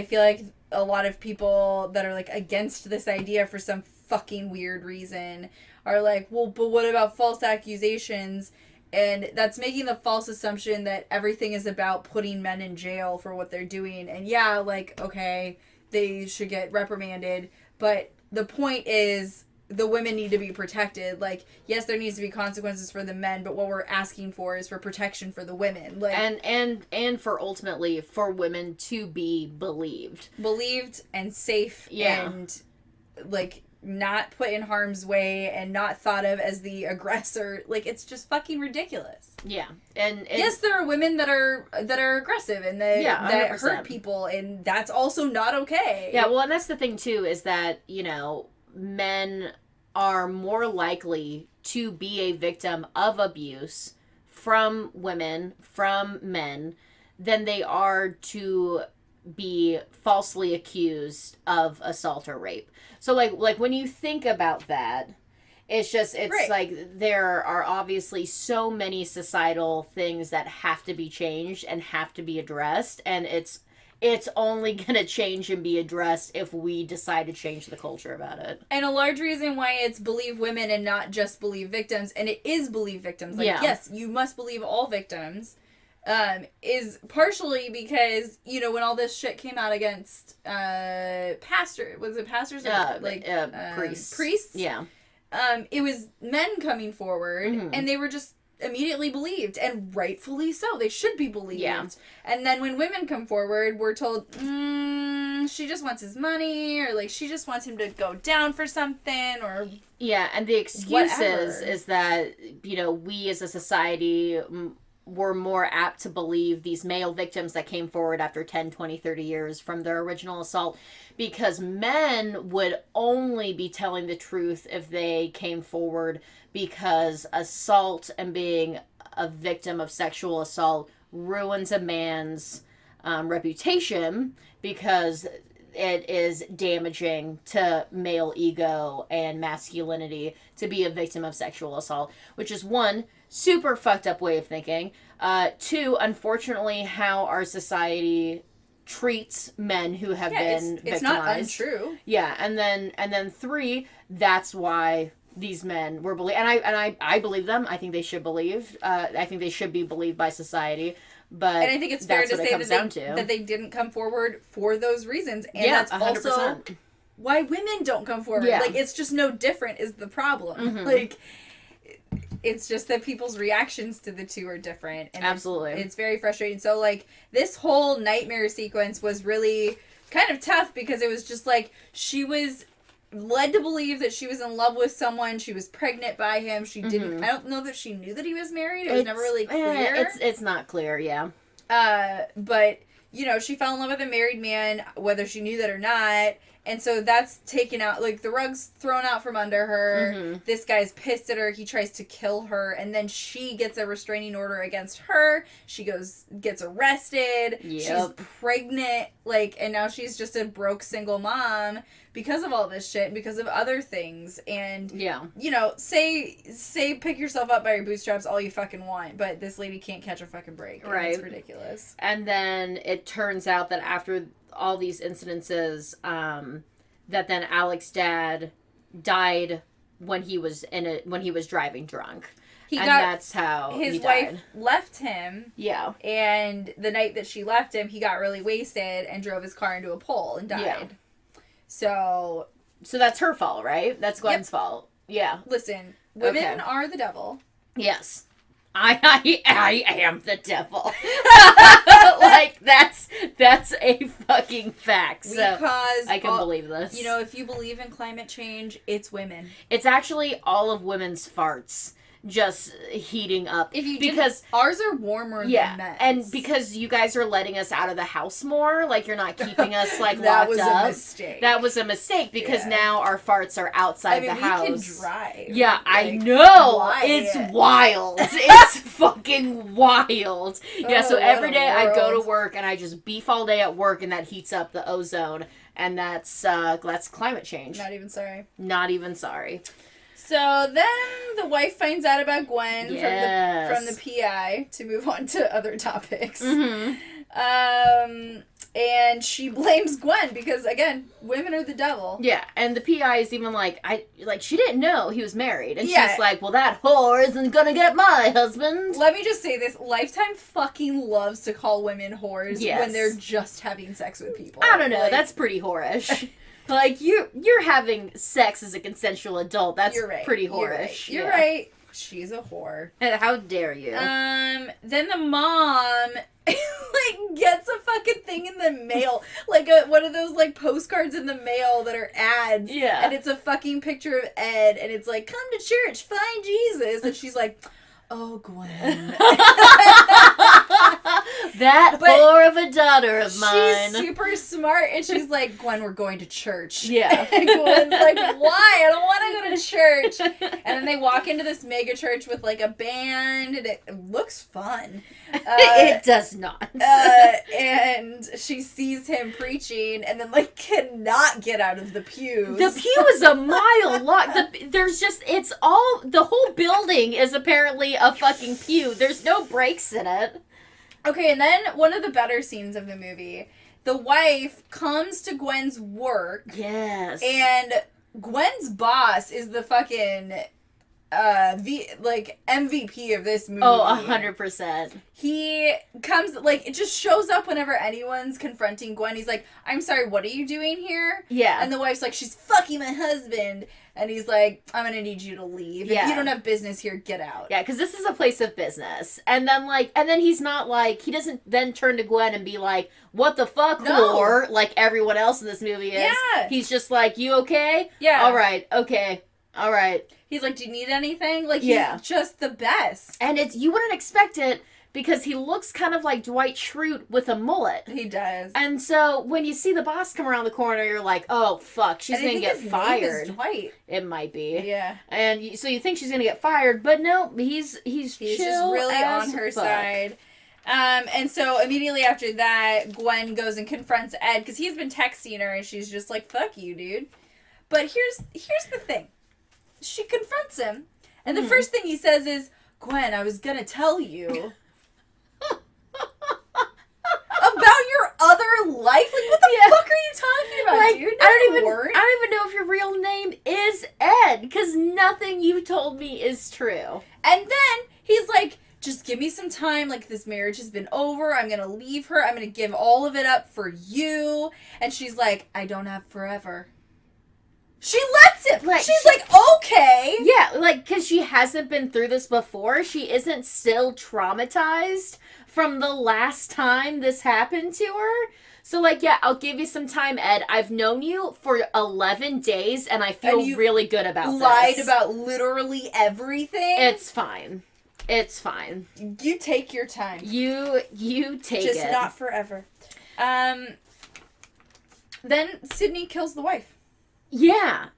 feel like a lot of people that are, like, against this idea for some fucking weird reason are like, well, but what about false accusations? And that's making the false assumption that everything is about putting men in jail for what they're doing. And yeah, like, okay, they should get reprimanded, but the point is the women need to be protected. Like, yes, there needs to be consequences for the men, but what we're asking for is for protection for the women. Like, and for ultimately for women to be believed and safe, and like not put in harm's way and not thought of as the aggressor. Like, it's just fucking ridiculous. Yeah. And yes, there are women that are aggressive and that hurt people, and that's also not okay. Yeah, well, and that's the thing too, is that, men are more likely to be a victim of abuse from women, from men, than they are to be falsely accused of assault or rape. So, like when you think about that, It's just, it's Right. like there are obviously so many societal things that have to be changed and have to be addressed, and it's only gonna change and be addressed if we decide to change the culture about it. And a large reason why it's believe women and not just believe victims, and it is believe victims. Like, Yeah. yes, you must believe all victims, is partially because, you know, when all this shit came out against was it pastors or Priests. Priests? Yeah. It was men coming forward, and they were just immediately believed, and rightfully so. They should be believed. Yeah. And then when women come forward, we're told, she just wants his money, or like she just wants him to go down for something, or yeah. And the excuse whatever. is that, you know, we as a society were more apt to believe these male victims that came forward after 10, 20, 30 years from their original assault, because men would only be telling the truth if they came forward, because assault and being a victim of sexual assault ruins a man's reputation, because it is damaging to male ego and masculinity to be a victim of sexual assault, which is one, super fucked up way of thinking. Two, unfortunately, how our society treats men who have been victimized. It's not untrue. Yeah, and then three, that's why these men were believed, and I believe them. I think they should believe. I think they should be believed by society. But And I think it's fair to say that that they didn't come forward for those reasons. And yeah, that's 100%. also why women don't come forward. Yeah. Like, it's just no different is the problem. Like, it's just that people's reactions to the two are different. And Absolutely. It's very frustrating. So, like, this whole nightmare sequence was really kind of tough, because it was just like, she was led to believe that she was in love with someone. She was pregnant by him. She didn't. I don't know that she knew that he was married. It was never really clear. It's not clear. Yeah. But you know, she fell in love with a married man, whether she knew that or not. And so that's taken out, like, the rug's thrown out from under her. This guy's pissed at her. He tries to kill her. And then she gets a restraining order against her. She gets arrested. Yep. She's pregnant. Like, and now she's just a broke single mom because of all this shit and because of other things. And, Yeah. you know, say pick yourself up by your bootstraps all you fucking want. But this lady can't catch a fucking break. And Right. It's ridiculous. And then it turns out that after all these incidences, that then Alex's dad died when he was driving drunk. That's how his he wife died. left him. Yeah. And the night that she left him, he got really wasted and drove his car into a pole and died. Yeah. So that's her fault, right? That's Gwen's fault. Yeah. listen, women Okay. are the devil. Yes. I am the devil. Like, that's a fucking fact. So Because I can believe this. You know, if you believe in climate change, it's women. It's actually all of women's farts just heating up. Because ours are warmer than men's. And because you guys are letting us out of the house more, like, you're not keeping us like that locked was up. a mistake. That was a mistake, because now our farts are outside the house. We can drive. Yeah, I Like, know. why? It's wild. It's fucking wild. Yeah, so Oh, every what a day I go world. to work and I just beef all day at work, and that heats up the ozone, and that's climate change. Not even sorry. Not even sorry. So then the wife finds out about Gwen Yes. from the PI, to move on to other topics. Mm-hmm. And she blames Gwen because, again, women are the devil. Yeah, and the PI is even like, she didn't know he was married, and Yeah. she's like, well, that whore isn't gonna get my husband. Let me just say this. Lifetime fucking loves to call women whores Yes. when they're just having sex with people. I don't know, Like, that's pretty whorish. Like, you're having sex as a consensual adult. That's you're right. pretty You're right. whorish. You're Yeah. right. She's a whore. And how dare you? Then the mom like gets a fucking thing in the mail, like one of those like postcards in the mail that are ads. Yeah. And it's a fucking picture of Ed, and it's like, come to church, find Jesus, and she's like, oh, Gwen. That But whore of a daughter of mine. She's super smart, and she's like, Gwen, we're going to church. Yeah. And Gwen's like, why? I don't want to go to church. And then they walk into this mega church with like a band, and it looks fun. It does not. And she sees him preaching, and then like cannot get out of the pews. The pew is a mile long. The whole building is apparently a fucking pew. There's no breaks in it. Okay, and then one of the better scenes of the movie, the wife comes to Gwen's work. Yes. And Gwen's boss is the fucking MVP of this movie. Oh, 100%. He comes, like, it just shows up whenever anyone's confronting Gwen. He's like, I'm sorry, what are you doing here? Yeah. And the wife's like, she's fucking my husband. And he's like, I'm gonna need you to leave. Yeah. If you don't have business here, get out. Yeah, because this is a place of business. And then he's not like, he doesn't then turn to Gwen and be like, what the fuck, whore, like everyone else in this movie is. Yeah. He's just like, you okay? Yeah. All right, okay, all right. He's like, do you need anything? Like, Yeah. he's just the best. And you wouldn't expect it because he looks kind of like Dwight Schrute with a mullet. He does. And so when you see the boss come around the corner, you're like, oh, fuck, she's going to get fired. Name is Dwight. It might be. Yeah. And so you think she's going to get fired, but no, he's just chill really as on her fuck. side. And so immediately after that, Gwen goes and confronts Ed because he's been texting her and she's just like, fuck you, dude. But here's the thing. She confronts him, and the first thing he says is, Gwen, I was gonna tell you about your other life. Like, what the fuck are you talking about, Like, dude? I don't even know if your real name is Ed, because nothing you told me is true. And then he's like, just give me some time. Like, this marriage has been over. I'm going to leave her. I'm going to give all of it up for you. And she's like, I don't have forever. She lets it. Like, she's like, okay. Yeah, like, because she hasn't been through this before. She isn't still traumatized from the last time this happened to her. So, like, yeah, I'll give you some time, Ed. I've known you for 11 days, and I feel really good about this. Lied about literally everything. It's fine. It's fine. You take your time. You take it. Just not forever. Then Sydney kills the wife. Yeah.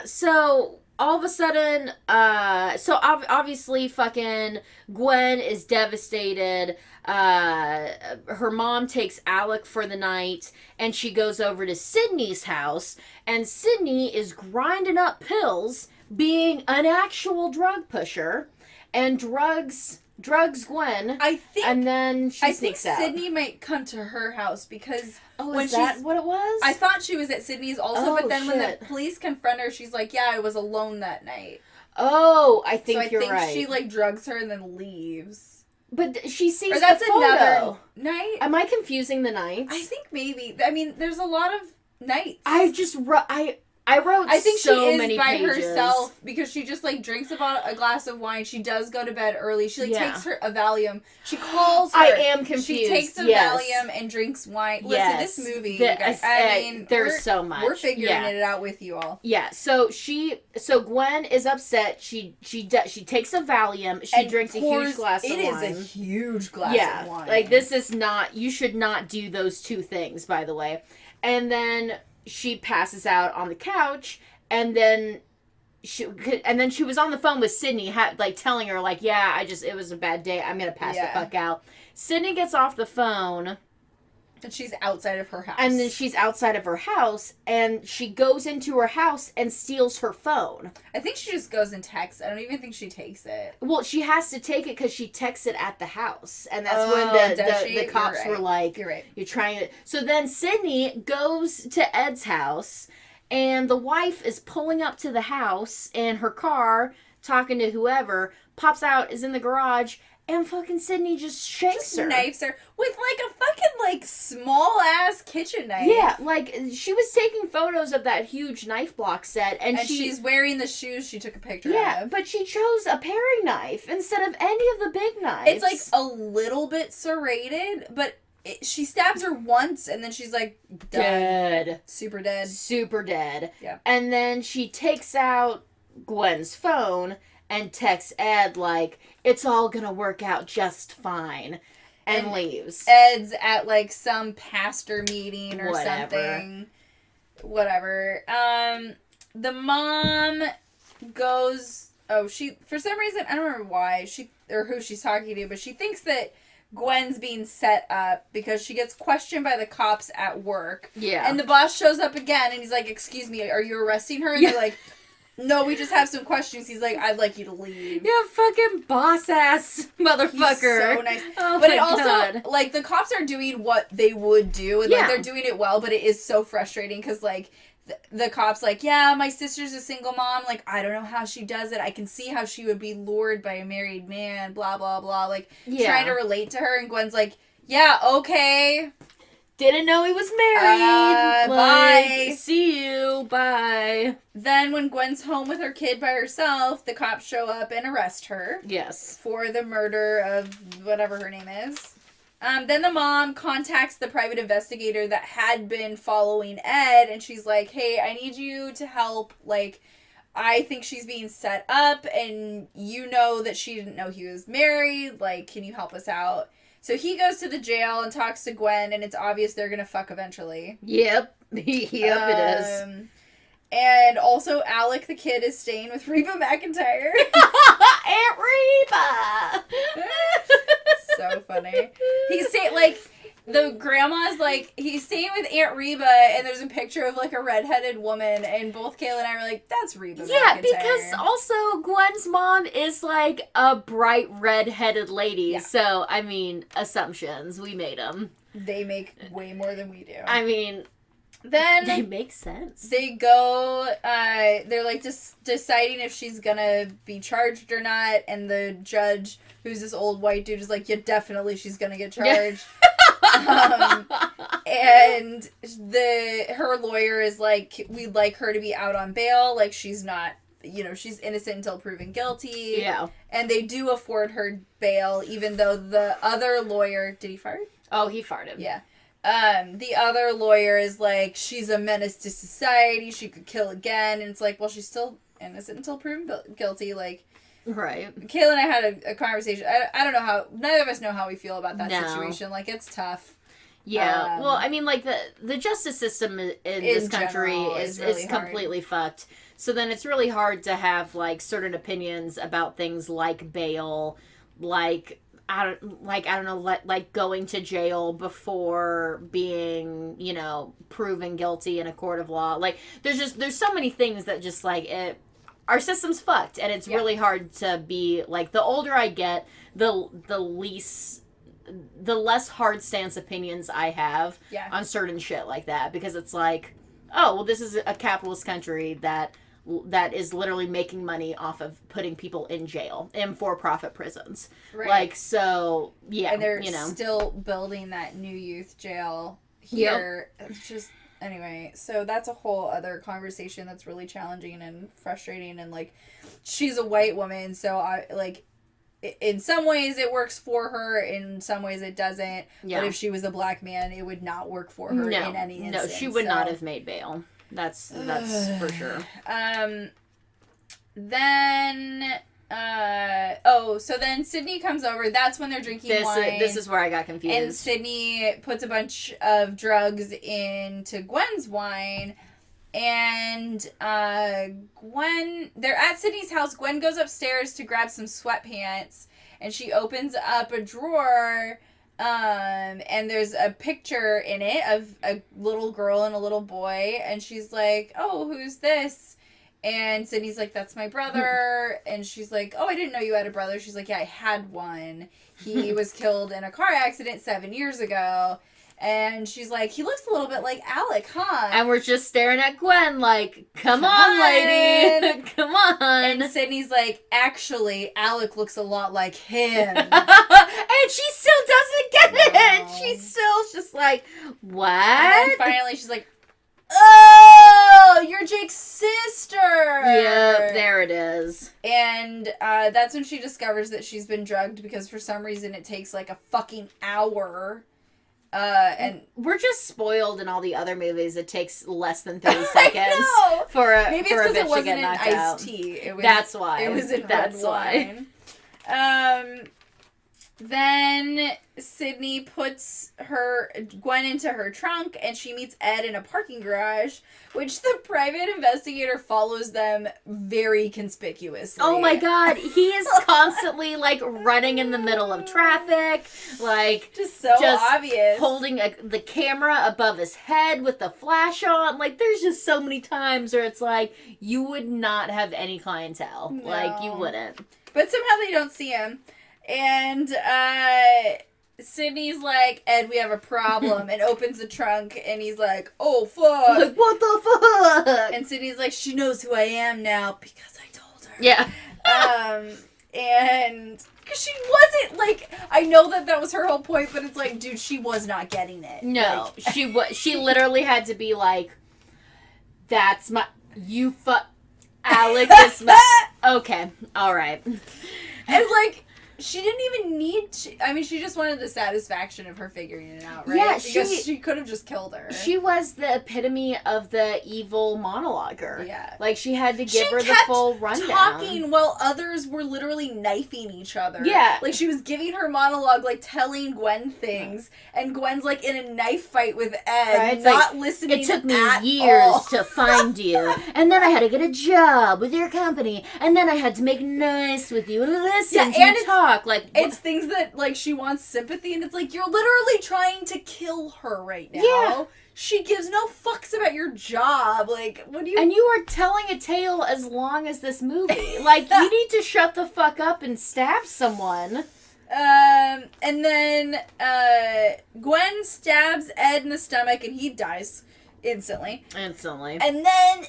So all of a sudden, obviously fucking Gwen is devastated. Her mom takes Alec for the night, and she goes over to Sydney's house, and Sydney is grinding up pills, being an actual drug pusher, and drugs Gwen. And then she sneaks out. Sydney might come to her house because is that what it was? I thought she was at Sydney's also, but then when the police confront her, she's like, "Yeah, I was alone that night." Oh, I think you're right. So I think she like drugs her and then leaves. But she sees or that's the photo. Another night. Am I confusing the nights? I think maybe. I mean, there's a lot of nights. I wrote I think so she is many by pages. herself because she just like drinks about a glass of wine. She does go to bed early. She takes a Valium. She calls her. I am confused. She takes a Valium and drinks wine. Listen, this movie, you guys, I mean, there's so much. We're figuring it out with you all. Yeah. So Gwen is upset. She takes a Valium. She drinks a huge glass of wine. It is a huge glass of wine. Like this is not. You should not do those two things, by the way. And then she passes out on the couch, and then she was on the phone with Sydney, telling her, like, yeah, it was a bad day. I'm going to pass the fuck out. Sydney gets off the phone. And she's outside of her house. And then she's outside of her house, and she goes into her house and steals her phone. I think she just goes and texts. I don't even think she takes it. Well, she has to take it because she texts it at the house. And that's when the cops were like, You're right. You're trying to... So then Sydney goes to Ed's house, and the wife is pulling up to the house in her car, talking to whoever, pops out, is in the garage, and fucking Sydney just shakes her. Knifes her with like a fucking small ass kitchen knife. Yeah, like she was taking photos of that huge knife block set, and she's wearing the shoes she took a picture of. Yeah, but she chose a paring knife instead of any of the big knives. It's like a little bit serrated, but she stabs her once and then she's like dead. Super dead. Super dead. Yeah. And then she takes out Gwen's phone and texts Ed like, it's all gonna work out just fine. and leaves. Ed's at, like, some pastor meeting or Whatever. something. Whatever. The mom goes... Oh, she... For some reason, I don't remember why, or who she's talking to, but she thinks that Gwen's being set up because she gets questioned by the cops at work. Yeah. And the boss shows up again, and he's like, excuse me, are you arresting her? And they're like... No, we just have some questions. He's like, I'd like you to leave. Yeah, fucking boss-ass motherfucker. He's so nice. Oh, but my it also, God. like, the cops are doing what they would do. And, like, they're doing it well, but it is so frustrating because, like, the cops, like, yeah, my sister's a single mom. Like, I don't know how she does it. I can see how she would be lured by a married man, blah, blah, blah. Like, trying to relate to her. And Gwen's like, yeah, okay. Didn't know he was married. Bye. See you. Bye. Then when Gwen's home with her kid by herself, the cops show up and arrest her. Yes. For the murder of whatever her name is. Then the mom contacts the private investigator that had been following Ed, and she's like, hey, I need you to help. Like, I think she's being set up, and you know that she didn't know he was married. Like, can you help us out? So he goes to the jail and talks to Gwen, and it's obvious they're gonna fuck eventually. Yep. Yep, it is. And also, Alec the kid is staying with Reba McEntire. Aunt Reba! So funny. He's staying, like, the grandma's, like, he's staying with Aunt Reba, and there's a picture of, like, a redheaded woman, and both Kayla and I were like, that's Reba McEntire. Yeah, because also Gwen's mom is, like, a bright red-headed lady, Yeah. So, I mean, assumptions, we made them. They make way more than we do. I mean... Then they make sense. They go, they're like just deciding if she's gonna be charged or not, and the judge, who's this old white dude, is like, yeah, definitely she's gonna get charged. And her lawyer is like, we'd like her to be out on bail, like she's not, she's innocent until proven guilty. Yeah. And they do afford her bail, even though the other lawyer, did he fart? Oh, he farted. Yeah. The other lawyer is like, she's a menace to society, she could kill again, and it's like, well, she's still innocent until proven guilty, like... Right. Kayla and I had a conversation, I don't know how, neither of us know how we feel about that situation, like, it's tough. Yeah, well, I mean, like, the justice system in this country general, is really completely fucked, so then it's really hard to have, like, certain opinions about things like bail, like... I don't know, like going to jail before being, proven guilty in a court of law. Like, there's so many things that just, like, our system's fucked, and it's really hard to be, like, the older I get, the less hard stance opinions I have on certain shit like that, because it's like, oh, well, this is a capitalist country that is literally making money off of putting people in jail, in for-profit prisons. Right. Like, so, yeah, and they're still building that new youth jail here. Yep. It's just, anyway, so that's a whole other conversation that's really challenging and frustrating, and, like, she's a white woman, so, in some ways it works for her, in some ways it doesn't, but if she was a black man, it would not work for her in any instance. No, she would not have made bail. That's for sure. So then Sydney comes over. That's when they're drinking wine. This is where I got confused. And Sydney puts a bunch of drugs into Gwen's wine. And they're at Sydney's house. Gwen goes upstairs to grab some sweatpants. And she opens up a drawer. And there's a picture in it of a little girl and a little boy, and she's like, oh, who's this? And Sydney's like, that's my brother. And she's like, oh, I didn't know you had a brother. She's like, yeah, I had one. He was killed in a car accident 7 years ago. And she's like, he looks a little bit like Alec, huh? And we're just staring at Gwen like, come on, lady. Come on. And Sydney's like, actually, Alec looks a lot like him. And she still doesn't get it. She's still just like, what? And then finally she's like, oh, you're Jake's sister. Yep, there it is. And that's when she discovers that she's been drugged, because for some reason it takes like a fucking hour. And we're just spoiled in all the other movies. It takes less than 30 seconds for a maybe for it's a because it bitch to wasn't get in knocked iced out. tea. That's why. It was in That's red why. wine. Then Sydney puts Gwen into her trunk, and she meets Ed in a parking garage, which the private investigator follows them very conspicuously. Oh my god, he is constantly, like, running in the middle of traffic, like... Just obvious. Holding the camera above his head with the flash on. Like, there's just so many times where it's like, you would not have any clientele. No. Like, you wouldn't. But somehow they don't see him. And Sydney's like, Ed, we have a problem, and opens the trunk, and he's like, oh, fuck. Like, what the fuck? And Sydney's like, she knows who I am now because I told her. Yeah. And because she wasn't, like, I know that was her whole point, but it's like, dude, she was not getting it. No, like, she literally had to be like, that's Alec is my... Okay, alright. And, like... She didn't even need... she just wanted the satisfaction of her figuring it out, right? Yeah, because she could have just killed her. She was the epitome of the evil monologuer. Yeah. Like, she had to give her the full rundown. Talking while others were literally knifing each other. Yeah. Like, she was giving her monologue, like, telling Gwen things, and Gwen's, like, in a knife fight with Ed, right? not listening It took me at years all. to find you, and then I had to get a job with your company, and then I had to make nice with you and listen to you talk. Like, it's things that, like, she wants sympathy, and it's like, you're literally trying to kill her right now. Yeah. She gives no fucks about your job. Like, what do you... And you are telling a tale as long as this movie. Like, you need to shut the fuck up and stab someone. And then, Gwen stabs Ed in the stomach, and he dies instantly. And then,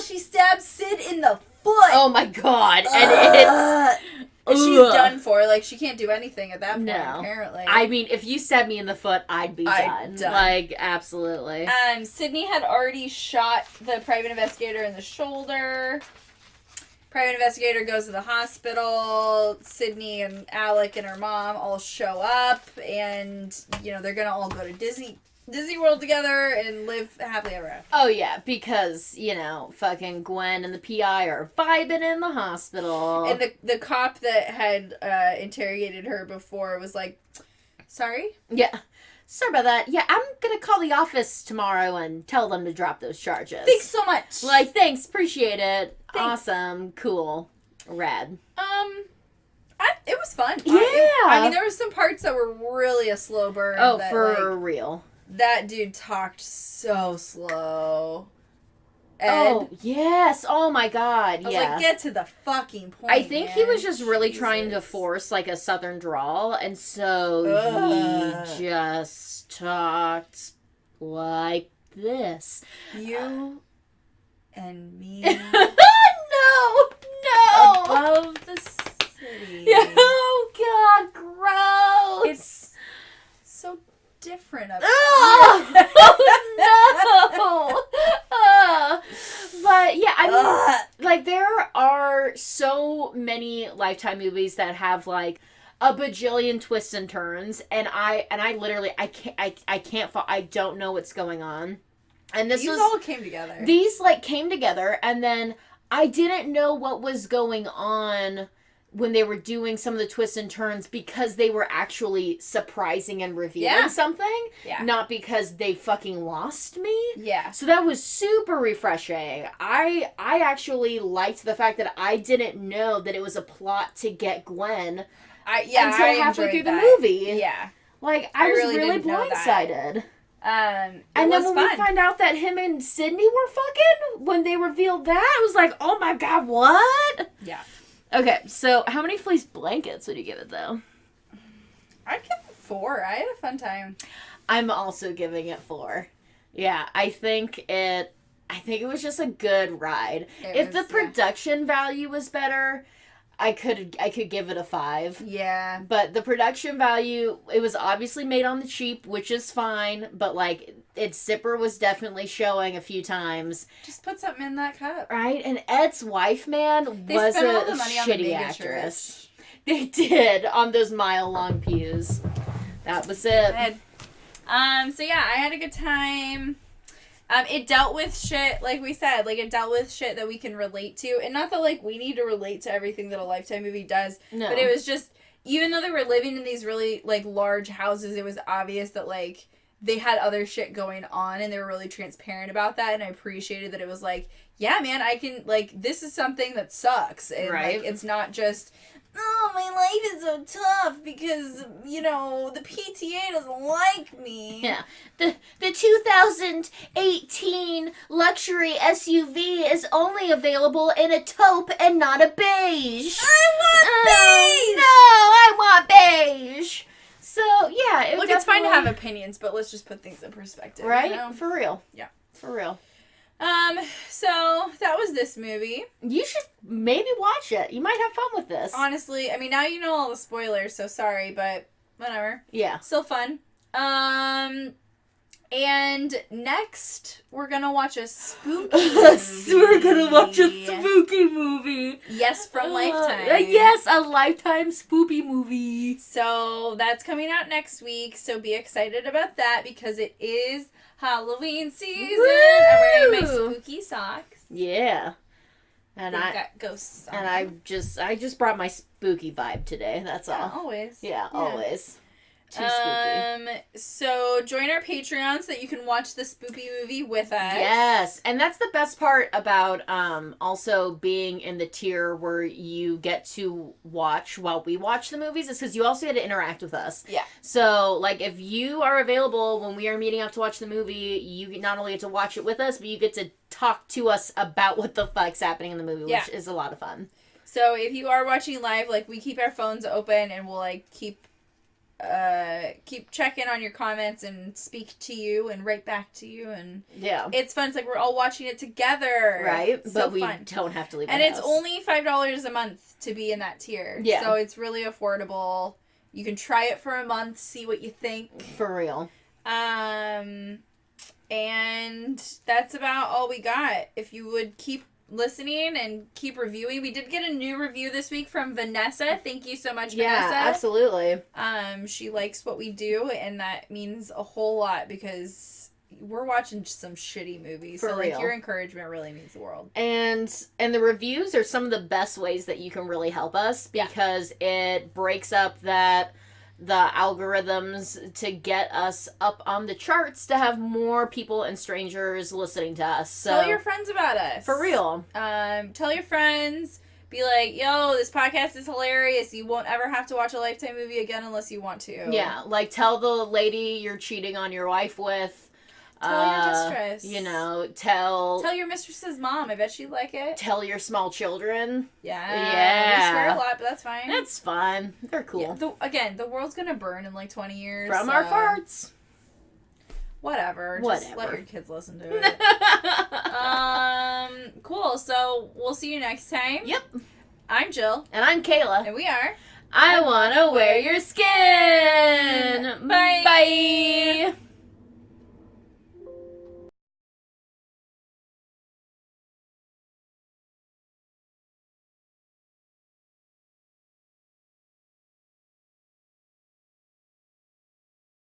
she stabs Sid in the foot. Oh my god. And and she's done for. Like, she can't do anything at that point, apparently. I mean, if you stabbed me in the foot, I'd be done. Like, absolutely. Sydney had already shot the private investigator in the shoulder. Private investigator goes to the hospital. Sydney and Alec and her mom all show up. And, you know, they're going to all go to Disney World together and live happily ever after. Oh, yeah, because, you know, fucking Gwen and the PI are vibing in the hospital. And the cop that had interrogated her before was like, sorry? Yeah. Sorry about that. Yeah, I'm gonna call the office tomorrow and tell them to drop those charges. Thanks so much. Like, thanks, appreciate it. Thanks. Awesome, cool, rad. It was fun. Yeah. I mean, there were some parts that were really a slow burn. Oh, that, for real. That dude talked so slow. Ed. Oh, yes. Oh, my God. I was yeah. like, get to the fucking point, I think he was just really Jesus. trying to force, like, a southern drawl, and so he just talked like this. You and me. No! Above the city. Oh, God, gross! It's so different up Oh, no! But yeah, I mean, like, there are so many Lifetime movies that have like a bajillion twists and turns, and I literally I don't know what's going on. And these all came together. These like came together, and then I didn't know what was going on when they were doing some of the twists and turns, because they were actually surprising and revealing something. Yeah. Not because they fucking lost me. Yeah. So that was super refreshing. I actually liked the fact that I didn't know that it was a plot to get Gwen until halfway through the movie. Yeah. Like, I was really blindsided. And then when we find out that him and Sydney were fucking, when they revealed that, I was like, oh my God, what? Yeah. Okay, so how many fleece blankets would you give it, though? I'd give it 4. I had a fun time. I'm also giving it 4. Yeah, I think it was just a good ride. If the production value was better, I could give it a 5. Yeah. But the production value, it was obviously made on the cheap, which is fine, but like its zipper was definitely showing a few times. Just put something in that cup. Right? And Ed's wife, man, was a shitty actress. They did, on those mile-long pews. That was it. So yeah, I had a good time. It dealt with shit, like we said, like it dealt with shit that we can relate to. And not that like we need to relate to everything that a Lifetime movie does. No. But it was just, even though they were living in these really, like, large houses, it was obvious that, like, they had other shit going on, and they were really transparent about that, and I appreciated that it was like, yeah, man, I can, like, this is something that sucks, and, Right. like, it's not just, oh, my life is so tough because, you know, the PTA doesn't like me. Yeah. The 2018 luxury SUV is only available in a taupe and not a beige. I want beige! No, I want beige. So, yeah. Look, it's fine to have opinions, but let's just put things in perspective. Right? You know? For real. Yeah. For real. So that was this movie. You should maybe watch it. You might have fun with this. Honestly, I mean, now you know all the spoilers, so sorry, but whatever. Yeah. Still fun. And next, we're gonna watch a spooky movie. We're gonna watch a spooky movie. Yes, from Lifetime. Yes, a Lifetime spooky movie. So that's coming out next week, so be excited about that because it is Halloween season. Woo! I'm wearing my spooky socks. Yeah. And They've I got ghosts on and them. I just brought my spooky vibe today. That's Yeah, all. always. Yeah, always. Too spooky. So join our Patreon so that you can watch the spooky movie with us. Yes, and that's the best part about also being in the tier where you get to watch while we watch the movies is because you also get to interact with us. Yeah. So, like, if you are available when we are meeting up to watch the movie, you not only get to watch it with us, but you get to talk to us about what the fuck's happening in the movie, which is a lot of fun. So if you are watching live, like, we keep our phones open and we'll, like, keep checking on your comments and speak to you and write back to you, and it's fun. It's like we're all watching it together, right? So but we fun. don't have to leave. And the it's house. only $5 a month to be in that tier. Yeah. So it's really affordable. You can try it for a month, see what you think. For real. And that's about all we got. If you would keep listening and keep reviewing. We did get a new review this week from Vanessa. Thank you so much, Vanessa. Yeah, absolutely. She likes what we do, and that means a whole lot because we're watching some shitty movies. For so real. like your encouragement really means the world. And the reviews are some of the best ways that you can really help us because it breaks up the algorithms to get us up on the charts to have more people and strangers listening to us. So tell your friends about us. For real. Tell your friends. Be like, yo, this podcast is hilarious. You won't ever have to watch a Lifetime movie again unless you want to. Yeah, like tell the lady you're cheating on your wife with. Tell your mistress. You know, tell your mistress's mom. I bet she'd like it. Tell your small children. Yeah. We swear a lot, but that's fine. That's fine. They're cool. Yeah, the world's gonna burn in like 20 years. From our farts. Whatever. Just let your kids listen to it. Cool. So we'll see you next time. Yep. I'm Jill. And I'm Kayla. And we are I Wanna Wear Your Skin. Bye. Bye.